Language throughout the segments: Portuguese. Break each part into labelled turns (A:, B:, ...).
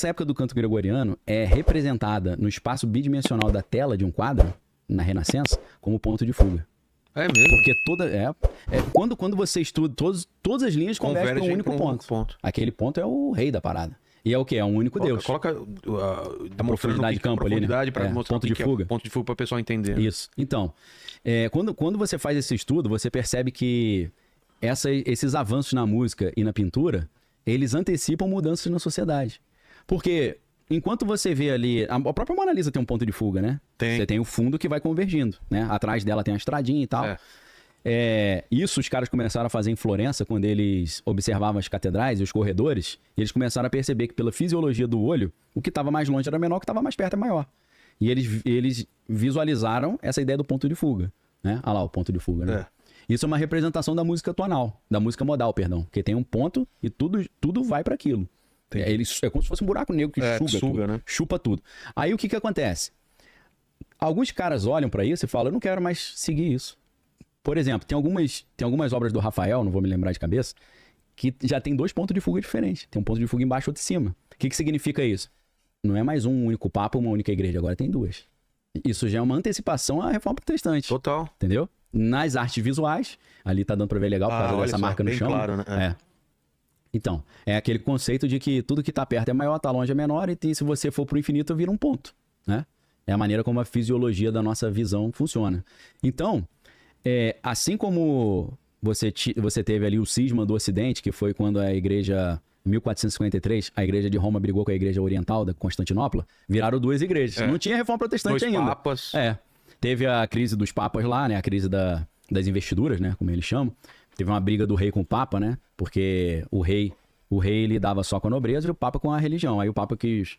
A: essa época do canto gregoriano é representada no espaço bidimensional da tela de um quadro, na Renascença, como ponto de fuga.
B: É mesmo?
A: Porque quando você estuda, todas as linhas convergem para um único ponto. Aquele ponto é o rei da parada. E é o quê? É um único Deus.
B: Coloca
A: a profundidade de campo ali, né?
B: Para mostrar
A: ponto de fuga.
B: Ponto de fuga para o pessoal entender.
A: Isso. Então, quando você faz esse estudo, você percebe que esses avanços na música e na pintura, eles antecipam mudanças na sociedade. Porque enquanto você vê ali... A própria Mona Lisa tem um ponto de fuga, né?
B: Tem.
A: Você tem o fundo que vai convergindo, né? Atrás dela tem a estradinha e tal. Isso os caras começaram a fazer em Florença, quando eles observavam as catedrais e os corredores, e eles começaram a perceber que pela fisiologia do olho, o que estava mais longe era menor, o que estava mais perto é maior. E eles visualizaram essa ideia do ponto de fuga, né? Olha lá o ponto de fuga, né? Isso é uma representação da música tonal, da música modal, perdão. Porque tem um ponto e tudo vai para aquilo. É como se fosse um buraco negro que suga tudo, né? Chupa tudo. Aí o que acontece? Alguns caras olham para isso e falam, eu não quero mais seguir isso. Por exemplo, tem algumas obras do Rafael, não vou me lembrar de cabeça, que já tem 2 pontos de fuga diferentes. Tem um ponto de fuga embaixo e outro em cima. O que significa isso? Não é mais um único papa, uma única igreja, agora tem 2. Isso já é uma antecipação à reforma protestante.
B: Total.
A: Entendeu? Nas artes visuais, ali tá dando pra ver legal por causa dessa marca no chão.
B: Claro, né?
A: Então, é aquele conceito de que tudo que tá perto é maior, tá longe é menor, e se você for pro infinito, vira um ponto, né? É a maneira como a fisiologia da nossa visão funciona. Então, assim como você teve ali o cisma do Ocidente, que foi quando a igreja, em 1453, a igreja de Roma brigou com a igreja oriental da Constantinopla, viraram 2 igrejas. Não tinha reforma protestante ainda.
B: 2 papas.
A: Teve a crise dos papas lá, né? A crise das investiduras, né? Como eles chamam. Teve uma briga do rei com o papa, né? Porque o rei lidava só com a nobreza e o papa com a religião. Aí o papa quis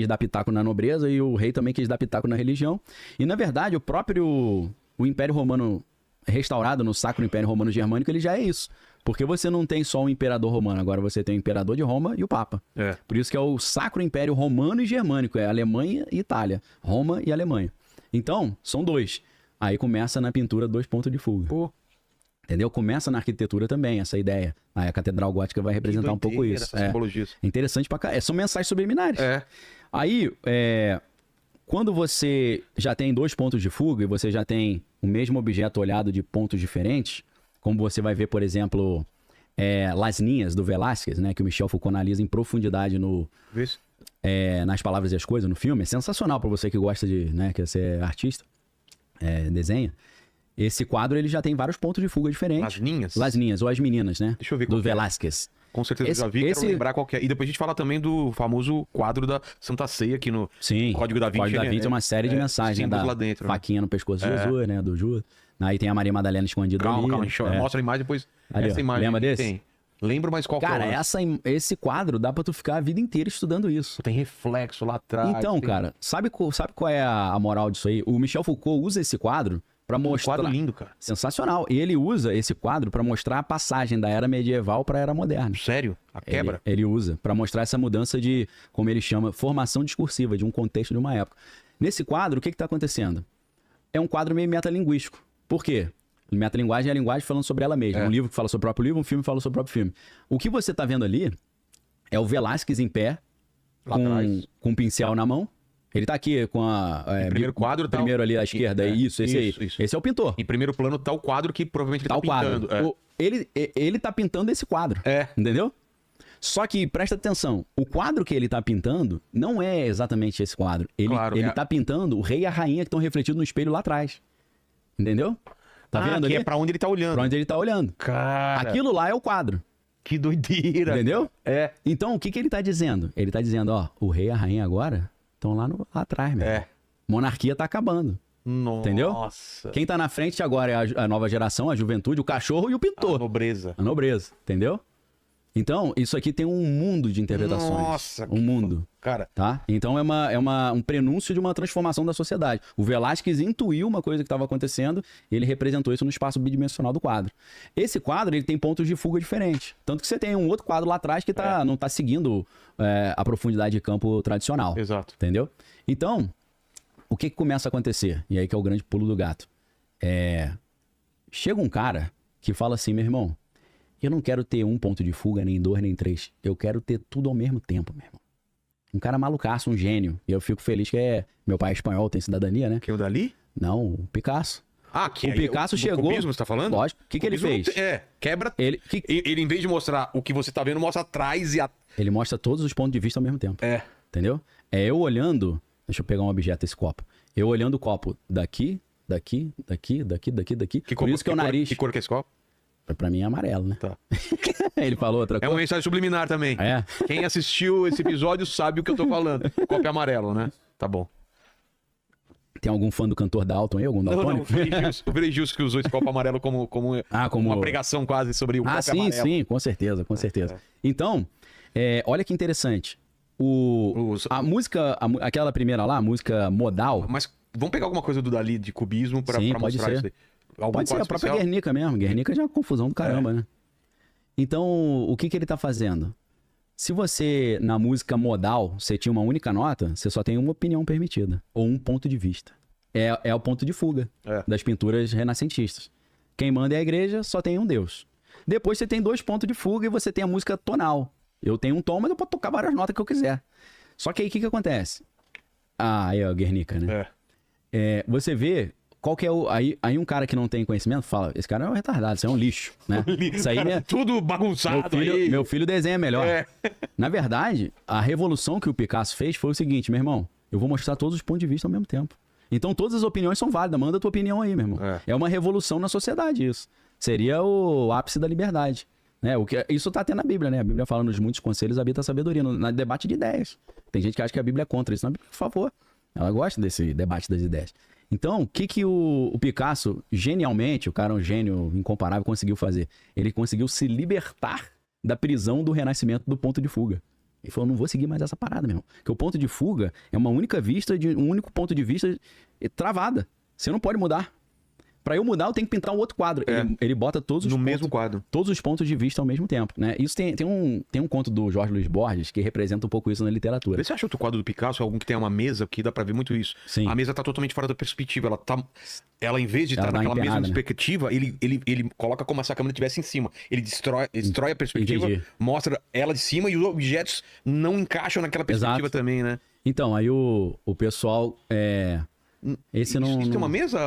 A: dar pitaco na nobreza e o rei também quis dar pitaco na religião. E, na verdade, o Império Romano restaurado no Sacro Império Romano Germânico, ele já é isso. Porque você não tem só o imperador romano, agora você tem o imperador de Roma e o papa. Por isso que é o Sacro Império Romano e Germânico, é Alemanha e Itália. Roma e Alemanha. Então, são 2. Aí começa na pintura 2 pontos de fuga. Entendeu? Começa na arquitetura também, essa ideia. Aí a Catedral Gótica vai representar um pouco isso. Interessante pra cá. São mensagens subliminares. Aí, quando você já tem 2 pontos de fuga e você já tem o mesmo objeto olhado de pontos diferentes, como você vai ver, por exemplo, Las Ninhas, do Velázquez, né? Que o Michel Foucault analisa em profundidade nas Palavras e as Coisas, no filme. É sensacional pra você que gosta de, né? Que você é artista, desenha. Esse quadro, ele já tem vários pontos de fuga diferentes.
B: Las Ninhas?
A: Las Ninhas, ou As Meninas, né?
B: Deixa eu ver
A: do Velázquez.
B: Com certeza eu já vi, quero lembrar qual que é. E depois a gente fala também do famoso quadro da Santa Ceia aqui no Código da Vinci.
A: Código da Vinci é uma série de mensagens, né?
B: Lá dentro,
A: faquinha no pescoço de Jesus, né? Do Judas. Aí tem a Maria Madalena escondida ali.
B: Calma, mostra a imagem depois.
A: Ali,
B: essa imagem
A: lembra desse?
B: Tem. Lembro, mas qual
A: cara,
B: que é?
A: Esse quadro dá pra tu ficar a vida inteira estudando isso.
B: Tem reflexo lá atrás.
A: Então, cara, sabe qual é a moral disso aí? O Michel Foucault usa esse quadro pra mostrar...
B: Um quadro lindo, cara.
A: Sensacional. E ele usa esse quadro pra mostrar a passagem da era medieval pra era moderna.
B: Sério? A quebra?
A: Ele usa pra mostrar essa mudança de, como ele chama, formação discursiva de um contexto de uma época. Nesse quadro, o que tá acontecendo? É um quadro meio metalinguístico. Por quê? Metalinguagem é a linguagem falando sobre ela mesma. Um livro que fala sobre o próprio livro, um filme que fala sobre o próprio filme. O que você tá vendo ali é o Velázquez em pé, com um pincel na mão. Ele tá aqui com a...
B: primeiro quadro...
A: Primeiro ali à esquerda, isso. Esse é o pintor.
B: Em primeiro plano tá o quadro que provavelmente ele tá pintando.
A: Ele tá pintando esse quadro. Entendeu? Só que, presta atenção, o quadro que ele tá pintando não é exatamente esse quadro. Ele tá pintando o rei e a rainha que estão refletidos no espelho lá atrás. Entendeu? Tá vendo ali?
B: É pra onde ele tá olhando.
A: Pra onde ele tá olhando.
B: Cara...
A: Aquilo lá é o quadro.
B: Que doideira.
A: Entendeu? Então, o que ele tá dizendo? Ele tá dizendo, ó, o rei e a rainha agora estão lá atrás, meu. Monarquia tá acabando.
B: Nossa.
A: Entendeu? Quem tá na frente agora é a nova geração, a juventude, o cachorro e o pintor.
B: A
A: nobreza. Entendeu? Então, isso aqui tem um mundo de interpretações.
B: Nossa.
A: Um mundo.
B: Cara.
A: Tá? Então, um prenúncio de uma transformação da sociedade. O Velázquez intuiu uma coisa que estava acontecendo e ele representou isso no espaço bidimensional do quadro. Esse quadro, ele tem pontos de fuga diferentes. Tanto que você tem um outro quadro lá atrás que não tá seguindo a profundidade de campo tradicional.
B: Exato.
A: Entendeu? Então, o que começa a acontecer? E aí que é o grande pulo do gato. Chega um cara que fala assim, meu irmão, eu não quero ter um ponto de fuga, nem 2, nem 3. Eu quero ter tudo ao mesmo tempo, meu irmão. Um cara malucaço, um gênio. E eu fico feliz que meu pai é espanhol, tem cidadania, né?
B: Quem é o Dali?
A: Não, o Picasso.
B: Ah, que
A: O Picasso chegou...
B: O cubismo, você tá falando?
A: Lógico. O que ele fez?
B: Quebra...
A: Ele
B: Ele, em vez de mostrar o que você tá vendo, mostra atrás e...
A: Ele mostra todos os pontos de vista ao mesmo tempo. Entendeu? É eu olhando... Deixa eu pegar um objeto, esse copo. Eu olhando o copo daqui. Por isso que é o nariz...
B: Que cor que é esse copo?
A: Pra mim é amarelo, né?
B: Tá.
A: Ele falou outra
B: É
A: coisa.
B: uma mensagem subliminar também.
A: É.
B: Quem assistiu esse episódio sabe o que eu tô falando. Copo é amarelo, né? Tá bom.
A: Tem algum fã do cantor Dalton aí? Algum
B: Não,
A: daltônico?
B: o Frei Gilson que usou esse copo amarelo como uma pregação quase sobre o copo amarelo.
A: Sim, com certeza. Então, olha que interessante. A música, aquela primeira lá, a música modal...
B: Mas vamos pegar alguma coisa do Dali de cubismo pra
A: Sim,
B: mostrar
A: pode ser.
B: isso aí. Algum
A: Pode ser, a
B: quadro
A: própria
B: especial?
A: Guernica mesmo. Guernica já é uma confusão do caramba, né? Então, o que ele tá fazendo? Se você, na música modal, você tinha uma única nota, você só tem uma opinião permitida. Ou um ponto de vista. É o ponto de fuga das pinturas renascentistas. Quem manda é a igreja, só tem um Deus. Depois você tem 2 pontos de fuga e você tem a música tonal. Eu tenho um tom, mas eu posso tocar várias notas que eu quiser. Só que aí, o que acontece? Aí, ó, Guernica, né? Você vê... Qual que é o... Aí um cara que não tem conhecimento fala, esse cara é um retardado, isso é um lixo, né? Isso aí é...
B: Tudo bagunçado aí.
A: Meu filho desenha melhor. Na verdade, a revolução que o Picasso fez foi o seguinte, meu irmão, eu vou mostrar todos os pontos de vista ao mesmo tempo. Então todas as opiniões são válidas, manda a tua opinião aí, meu irmão. É uma revolução na sociedade isso. Seria o ápice da liberdade. Né? Isso tá até na Bíblia, né? A Bíblia fala nos muitos conselhos habita a sabedoria, no debate de ideias. Tem gente que acha que a Bíblia é contra isso. Não, por favor. Ela gosta desse debate das ideias. Então, o que o Picasso, genialmente, o cara é um gênio incomparável, conseguiu fazer? Ele conseguiu se libertar da prisão do renascimento do ponto de fuga. Ele falou, não vou seguir mais essa parada, meu irmão. Porque o ponto de fuga é uma única vista, um único ponto de vista travada. Você não pode mudar. Pra eu mudar, eu tenho que pintar um outro quadro. Ele bota todos os
B: no
A: pontos,
B: mesmo quadro.
A: Todos os pontos de vista ao mesmo tempo, né? Isso tem um conto do Jorge Luiz Borges que representa um pouco isso na literatura.
B: Você acha outro quadro do Picasso, algum que tem uma mesa que dá pra ver muito isso?
A: Sim.
B: A mesa tá totalmente fora da perspectiva. Ela em vez de estar
A: dá
B: naquela
A: empenhada,
B: mesma
A: né?
B: perspectiva, ele coloca como se a câmera estivesse em cima. Ele destrói a perspectiva,
A: Entendi.
B: mostra ela de cima e os objetos não encaixam naquela perspectiva também, né?
A: Então, aí o pessoal... Esse não...
B: Isso tem uma mesa?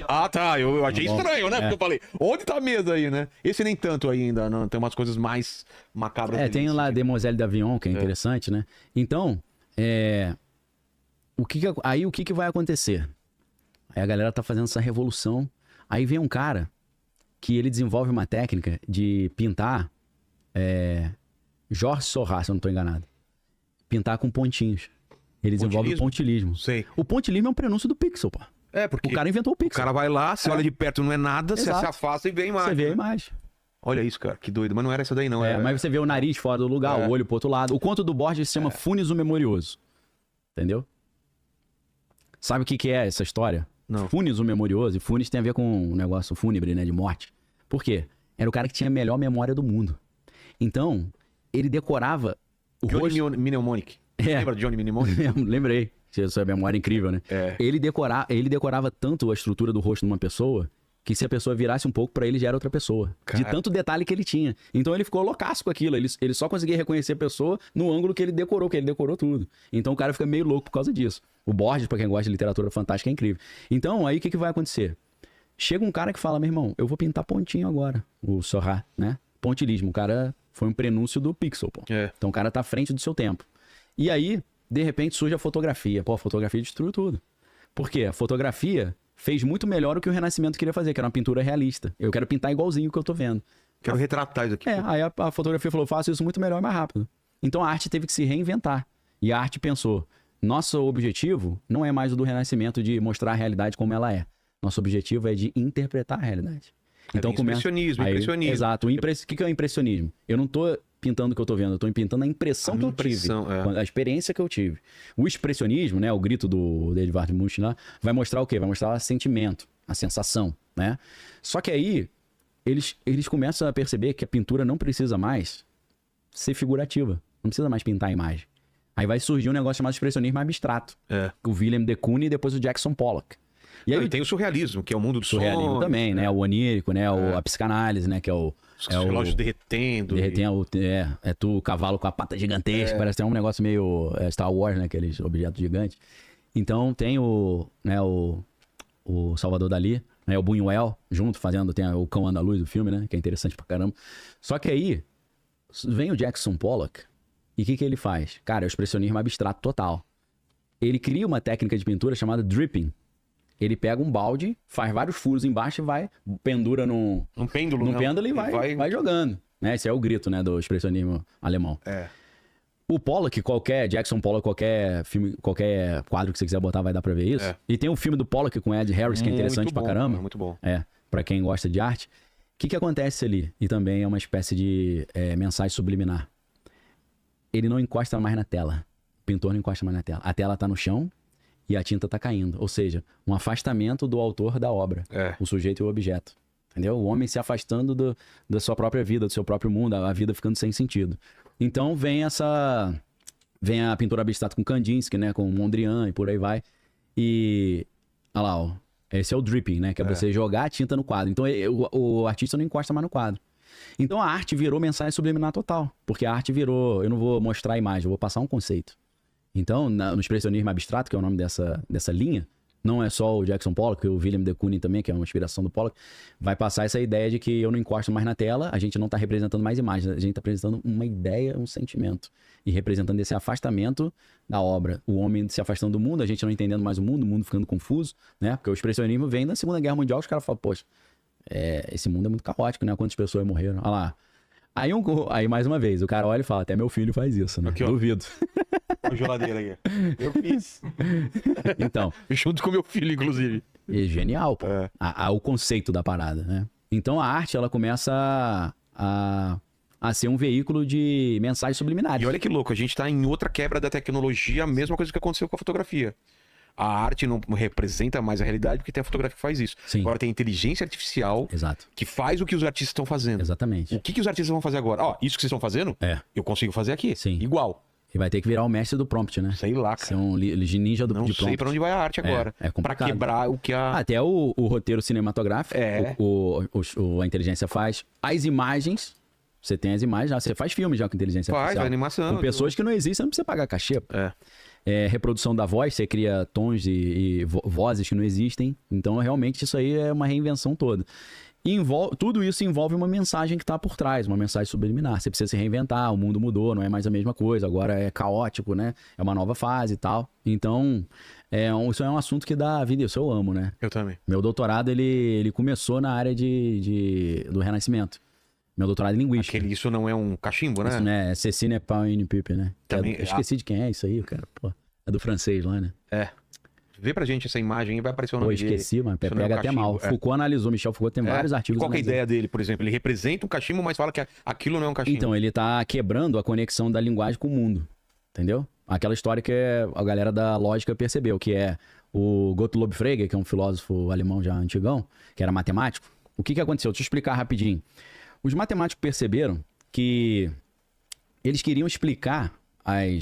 B: Ah, tá. Eu achei estranho, né? Porque eu falei, onde tá a mesa aí, né? Esse nem tanto ainda, não. Tem umas coisas mais macabras.
A: Tem lá a Demoiselle d'Avion, que é interessante, né? Então, o que vai acontecer? Aí a galera tá fazendo essa revolução. Aí vem um cara que ele desenvolve uma técnica de pintar Georges Seurat, se eu não tô enganado. Pintar com pontinhos. Ele desenvolve o pontilismo.
B: Sei.
A: O pontilismo é um prenúncio do pixel, pô.
B: Porque
A: o cara inventou o
B: o
A: pixel.
B: cara vai lá, você olha de perto, não é nada, você se afasta e vê a imagem.
A: Você vê a imagem.
B: Olha isso, cara, que doido. Mas não era essa daí, não.
A: Mas você vê o nariz fora do lugar, o olho pro outro lado. O conto do Borges se chama Funes o Memorioso. Entendeu? Sabe o que é essa história?
B: Não.
A: Funes o Memorioso. E Funes tem a ver com um negócio fúnebre, né? De morte. Por quê? Era o cara que tinha a melhor memória do mundo. Então, ele decorava o
B: Johnny
A: rosto...
B: Mnemonic. Lembra de Johnny Mnemonic?
A: Lembrei. Sua memória é incrível, né? Ele decorava tanto a estrutura do rosto de uma pessoa que se a pessoa virasse um pouco pra ele já era outra pessoa.
B: Cara.
A: De tanto detalhe que ele tinha. Então ele ficou loucaço com aquilo. Ele só conseguia reconhecer a pessoa no ângulo que ele decorou tudo. Então o cara fica meio louco por causa disso. O Borges, pra quem gosta de literatura fantástica, é incrível. Então aí o que vai acontecer? Chega um cara que fala, meu irmão, eu vou pintar pontinho agora. O Seurat, né? Pontilismo. O cara foi um prenúncio do pixel, pô. Então o cara tá à frente do seu tempo. E aí, de repente, surge a fotografia. Pô, a fotografia destruiu tudo. Por quê? A fotografia fez muito melhor o que o Renascimento queria fazer, que era uma pintura realista. Eu quero pintar igualzinho o que eu tô vendo.
B: Quero retratar isso aqui.
A: Aí a fotografia falou, faço isso muito melhor e mais rápido. Então a arte teve que se reinventar. E a arte pensou, nosso objetivo não é mais o do Renascimento de mostrar a realidade como ela é. Nosso objetivo é de interpretar a realidade. Então
B: impressionismo.
A: Exato. O que é o impressionismo? Eu não tô pintando o que eu tô vendo, eu tô pintando a impressão que eu tive. A experiência que eu tive. O expressionismo, né, o grito do Edvard Munch lá, vai mostrar o quê? Vai mostrar o sentimento, a sensação, né? Só que aí, eles começam a perceber que a pintura não precisa mais ser figurativa. Não precisa mais pintar a imagem. Aí vai surgir um negócio chamado expressionismo abstrato. O Willem de Kooning e depois o Jackson Pollock. E aí
B: tem o surrealismo, que é o mundo do
A: surrealismo
B: sonho.
A: também, né? O onírico, né? A psicanálise, né? Que é o...
B: Os relógios derretendo.
A: o cavalo com a pata gigantesca, parece ter um negócio meio Star Wars, né? Aqueles objetos gigantes. Então tem o Salvador Dalí, né? O Buñuel junto, tem o Cão Andaluz, o filme, né? Que é interessante pra caramba. Só que aí vem o Jackson Pollock e o que ele faz? Cara, é o expressionismo abstrato total. Ele cria uma técnica de pintura chamada dripping. Ele pega um balde, faz vários furos embaixo e pendura num
B: pêndulo,
A: e vai jogando. Né? Esse é o grito, né, do expressionismo alemão. O Pollock, Jackson Pollock, qualquer filme, qualquer quadro que você quiser botar vai dar pra ver isso. E tem um filme do Pollock com Ed Harris que é interessante pra caramba.
B: Muito bom.
A: Pra quem gosta de arte. O que acontece ali? E também é uma espécie de mensagem subliminar. Ele não encosta mais na tela. O pintor não encosta mais na tela. A tela tá no chão e a tinta tá caindo. Ou seja, um afastamento do autor da obra. O sujeito e o objeto. Entendeu? O homem se afastando da sua própria vida, do seu próprio mundo, a vida ficando sem sentido. Então vem a pintura abstrata com Kandinsky, né? Com Mondrian e por aí vai. E... olha lá, ó. Esse é o dripping, né? Que é você jogar a tinta no quadro. Então o artista não encosta mais no quadro. Então a arte virou mensagem subliminar total. Porque a arte virou... eu não vou mostrar a imagem, eu vou passar um conceito. Então, no expressionismo abstrato, que é o nome dessa linha, não é só o Jackson Pollock, o Willem de Kooning também, que é uma inspiração do Pollock, vai passar essa ideia de que eu não encosto mais na tela, a gente não está representando mais imagens, a gente está apresentando uma ideia, um sentimento. E representando esse afastamento da obra. O homem se afastando do mundo, a gente não entendendo mais o mundo ficando confuso, né? Porque o expressionismo vem da Segunda Guerra Mundial, os caras falam, poxa, esse mundo é muito caótico, né? Quantas pessoas morreram? Olha lá. Aí, mais uma vez, o cara olha e fala, até meu filho faz isso, né?
B: Aqui,
A: duvido.
B: A geladeira aqui. Eu fiz.
A: Então.
B: Junto com meu filho, inclusive.
A: É genial, pô. O conceito da parada, né? Então a arte, ela começa a ser um veículo de mensagens subliminares.
B: E olha que louco, a gente tá em outra quebra da tecnologia, a mesma coisa que aconteceu com a fotografia. A arte não representa mais a realidade porque tem a fotografia que faz isso.
A: Sim.
B: Agora tem a inteligência artificial que faz o que os artistas estão fazendo.
A: Exatamente.
B: O que os artistas vão fazer agora? Isso que vocês estão fazendo, eu consigo fazer aqui.
A: Sim.
B: Igual.
A: E vai ter que virar o mestre do prompt, né?
B: Sei lá, cara.
A: Ser um ninja de
B: prompt. Não sei pra onde vai a arte agora.
A: É complicado.
B: Pra quebrar o que a...
A: Até o roteiro cinematográfico, a inteligência faz. As imagens, você tem as imagens, você faz filme já com inteligência artificial.
B: Faz, animação.
A: Com pessoas que não existem, você não precisa pagar cachê. Reprodução da voz, você cria tons e vozes que não existem. Então, realmente, isso aí é uma reinvenção toda. Tudo isso envolve uma mensagem que está por trás, uma mensagem subliminar. Você precisa se reinventar, o mundo mudou, não é mais a mesma coisa, agora é caótico, né? É uma nova fase e tal. Então, isso é um assunto que dá vida, isso eu amo, né?
B: Eu também.
A: Meu doutorado, ele começou na área do Renascimento. Meu doutorado em linguística.
B: Isso não é um cachimbo, né?
A: Isso não é Ceci n'est pas une pipe, né?
B: Também,
A: eu esqueci de quem é isso aí, cara. Pô, é do francês lá, né?
B: Vê pra gente essa imagem e vai aparecer o nome dele.
A: Esqueci, mas pega até mal. Foucault analisou, Michel Foucault tem vários artigos.
B: Qual que é a ideia dele, por exemplo? Ele representa um cachimbo, mas fala que aquilo não é um cachimbo.
A: Então, ele tá quebrando a conexão da linguagem com o mundo. Entendeu? Aquela história que a galera da lógica percebeu, que é o Gottlob Frege, que é um filósofo alemão já antigão, que era matemático. O que aconteceu? Deixa eu explicar rapidinho. Os matemáticos perceberam que eles queriam explicar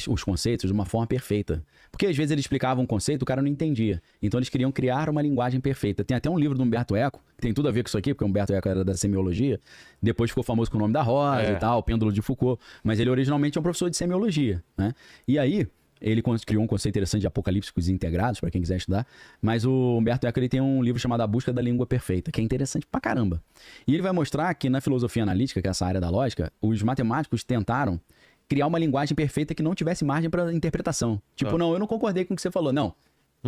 A: os conceitos de uma forma perfeita. Porque às vezes eles explicavam um conceito, o cara não entendia. Então eles queriam criar uma linguagem perfeita. Tem até um livro do Humberto Eco, que tem tudo a ver com isso aqui, porque o Humberto Eco era da semiologia, depois ficou famoso com o nome da Rosa e tal, o Pêndulo de Foucault. Mas ele originalmente é um professor de semiologia, né? E aí, ele criou um conceito interessante de apocalípticos integrados, para quem quiser estudar. Mas o Humberto Eco, ele tem um livro chamado A Busca da Língua Perfeita, que é interessante pra caramba. E ele vai mostrar que na filosofia analítica, que é essa área da lógica, os matemáticos tentaram criar uma linguagem perfeita que não tivesse margem para interpretação. Tipo, não, eu não concordei com o que você falou. Não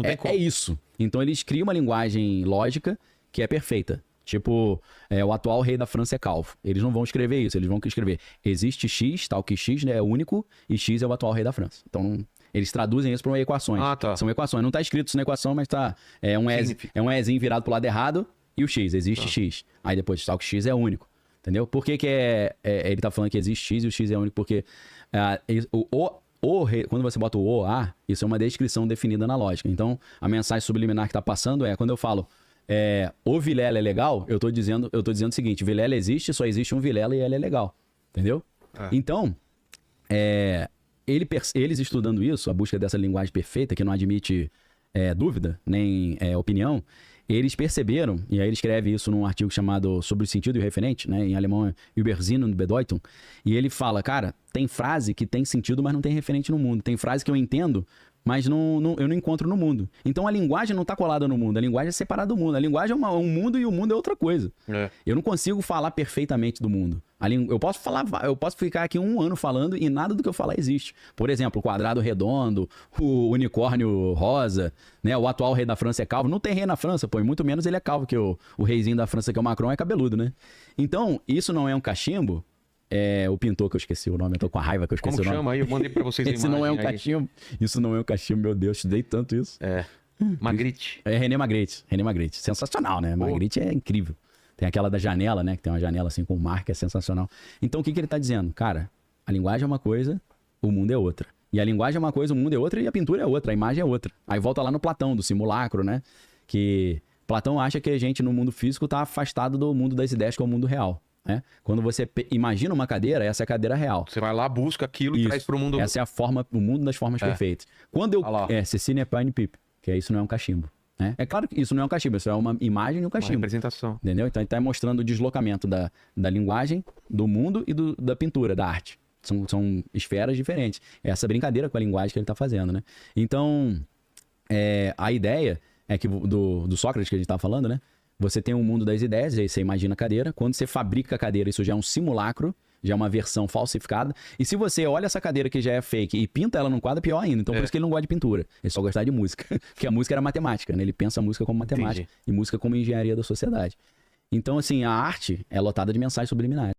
A: é isso. Então eles criam uma linguagem lógica que é perfeita. Tipo, o atual rei da França é calvo. Eles não vão escrever isso, eles vão escrever existe X, tal que X, né, é único, e X é o atual rei da França. Então, eles traduzem isso para equações. São equações. Não tá escrito isso na equação, mas tá... É um Ezinho virado pro lado errado e o X. Existe X. Aí depois, tal que X é único. Entendeu? Por que ele tá falando que existe X e o X é único? Porque quando você bota o O, isso é uma descrição definida na lógica. Então, a mensagem subliminar que tá passando quando eu falo o Vilela é legal, eu tô dizendo o seguinte, Vilela existe, só existe um Vilela e ele é legal. Entendeu? Então, eles estudando isso, a busca dessa linguagem perfeita, que não admite dúvida, nem opinião, eles perceberam, e aí ele escreve isso num artigo chamado Sobre o Sentido e o Referente, né? Em alemão é Übersinn und Bedeutung, e ele fala, cara, tem frase que tem sentido, mas não tem referente no mundo. Tem frase que eu entendo, mas eu não encontro no mundo. Então a linguagem não está colada no mundo, a linguagem é separada do mundo. A linguagem é um mundo e o mundo é outra coisa. Eu não consigo falar perfeitamente do mundo. Eu posso ficar aqui 1 ano falando e nada do que eu falar existe. Por exemplo, o quadrado redondo, o unicórnio rosa, né? O atual rei da França é calvo. Não tem rei na França, pô, e muito menos ele é calvo, que o reizinho da França, que é o Macron, é cabeludo, né? Então, isso não é um cachimbo. O pintor, que eu esqueci o nome, eu tô com a raiva que eu esqueci o nome.
B: Como chama aí? Eu mandei pra vocês a
A: Esse não é um cachimbo. Isso não é um cachimbo, meu Deus, estudei tanto isso.
B: Magritte.
A: René Magritte. René Magritte. Sensacional, né? Magritte é incrível. Tem aquela da janela, né? Que tem uma janela assim com mar, que é sensacional. Então, o que ele tá dizendo? Cara, a linguagem é uma coisa, o mundo é outra. E a linguagem é uma coisa, o mundo é outra e a pintura é outra, a imagem é outra. Aí volta lá no Platão, do simulacro, né? Que Platão acha que a gente, no mundo físico, tá afastado do mundo das ideias, que é o mundo real. Né? Quando você imagina uma cadeira, essa é a cadeira real.
B: Você vai lá, busca aquilo e traz pro mundo...
A: Essa é a forma, o mundo das formas perfeitas. Quando eu... Cecília Pine Pip, que isso não é um cachimbo. Né? É claro que isso não é um cachimbo, isso é uma imagem e um cachimbo.
B: Uma representação.
A: Entendeu? Então ele está mostrando o deslocamento da linguagem, do mundo e da pintura, da arte. São esferas diferentes. É essa brincadeira com a linguagem que ele está fazendo, né? Então, a ideia é que do Sócrates que a gente estava falando, né? Você tem um mundo das ideias, aí você imagina a cadeira. Quando você fabrica a cadeira, isso já é um simulacro, já é uma versão falsificada. E se você olha essa cadeira que já é fake e pinta ela num quadro, pior ainda. Então por isso que ele não gosta de pintura. Ele só gosta de música. Porque a música era matemática, né? Ele pensa a música como matemática. Entendi. E música como engenharia da sociedade. Então, assim, a arte é lotada de mensagens subliminares.